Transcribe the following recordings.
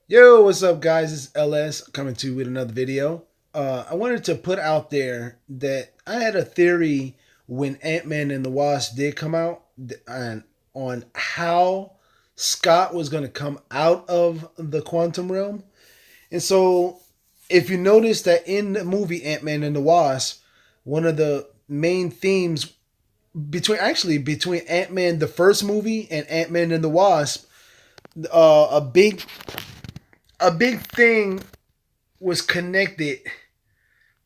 Yo, what's up, guys? It's LS coming to you with another video. I wanted to put out there that I had a theory when Ant-Man and the Wasp did come out and on how Scott was going to come out of the quantum realm. And so, if you notice that in the movie Ant-Man and the Wasp, one of the main themes between Ant-Man the first movie and Ant-Man and the Wasp, uh, a big a big thing was connected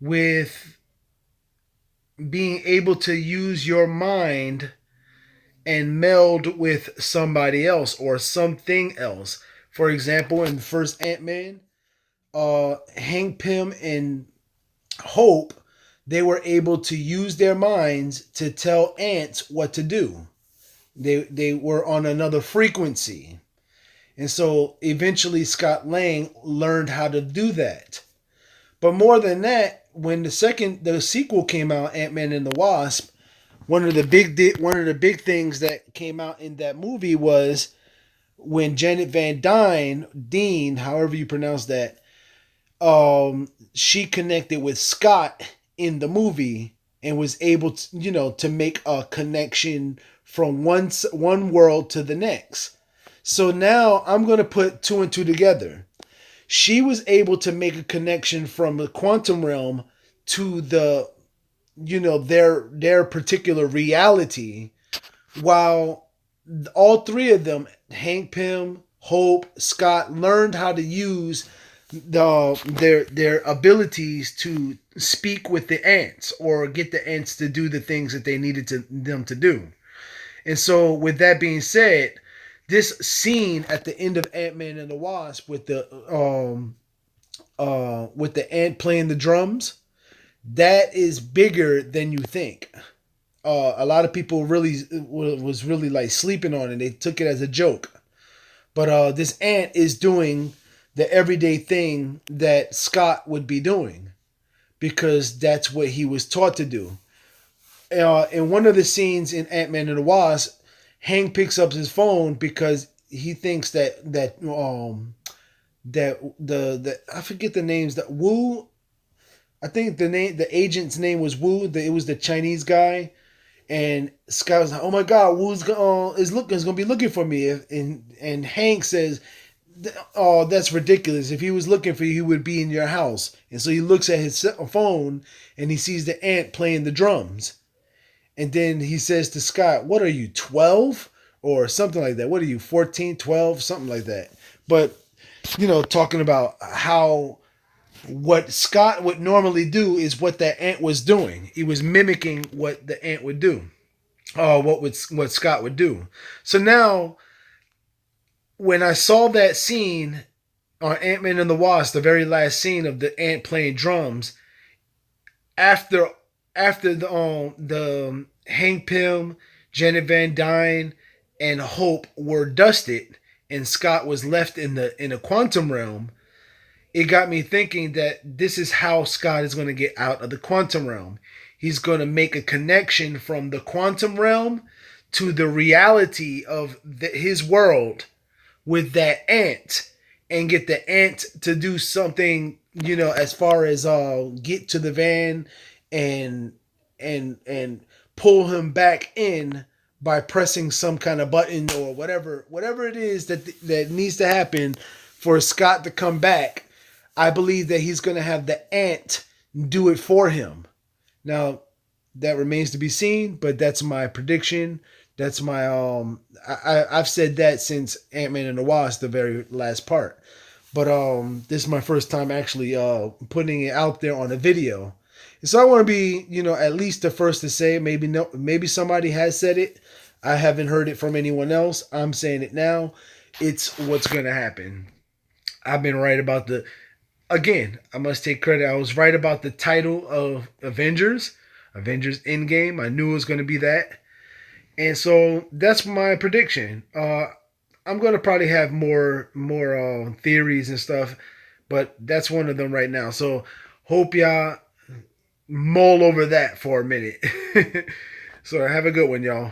with being able to use your mind and meld with somebody else or something else. For example, in the first Ant Man, Hank Pym and Hope, they were able to use their minds to tell ants what to do. They were on another frequency. And so eventually Scott Lang learned how to do that. But more than that, when the sequel came out, Ant Man and the Wasp, one of the big things that came out in that movie was when Janet Van Dyne, Dean, however you pronounce that, she connected with Scott in the movie and was able to, to make a connection from one world to the next. So now I'm gonna put two and two together. She was able to make a connection from the quantum realm to their particular reality, while all three of them, Hank Pym, Hope, Scott, learned how to use their abilities to speak with the ants or get the ants to do the things that they needed them to do. And so, with that being said, this scene at the end of Ant Man and the Wasp with the ant playing the drums, that is bigger than you think. A lot of people really was really like sleeping on it. They took it as a joke, but this ant is doing the everyday thing that Scott would be doing because that's what he was taught to do. In one of the scenes in Ant Man and the Wasp, Hank picks up his phone because he thinks that the I forget the names that Wu. I think the agent's name was Wu. It was the Chinese guy, and Scott was like, "Oh my God, Wu's is gonna be looking for me." And Hank says, "Oh, that's ridiculous. If he was looking for you, he would be in your house." And so he looks at his phone and he sees the ant playing the drums. And then he says to Scott, "What are you, 12 or something like that? What are you, 14, 12, something like that?" But talking about how what Scott would normally do is what that ant was doing. He was mimicking what the ant would do. What Scott would do. So now, when I saw that scene on Ant Man and the Wasp, the very last scene of the ant playing drums, after the Hank Pym, Janet Van Dyne, and Hope were dusted, and Scott was left in a quantum realm, it got me thinking that this is how Scott is going to get out of the quantum realm. He's going to make a connection from the quantum realm to the reality of his world with that ant and get the ant to do something, as far as get to the van and and pull him back in by pressing some kind of button or whatever it is that needs to happen for Scott to come back. I believe that he's going to have the ant do it for him. Now, that remains to be seen, but that's my prediction. That's my I've said that since Ant-Man and the Wasp, the very last part. But this is my first time actually putting it out there on a video. And so I want to be, at least the first to say it. Maybe no, maybe somebody has said it. I haven't heard it from anyone else. I'm saying it now. It's what's going to happen. I've been right about the again, I must take credit. I was right about the title of Avengers Endgame. I knew it was going to be that. And so that's my prediction. I'm going to probably have more theories and stuff, but that's one of them right now. So hope y'all mull over that for a minute. So have a good one, y'all.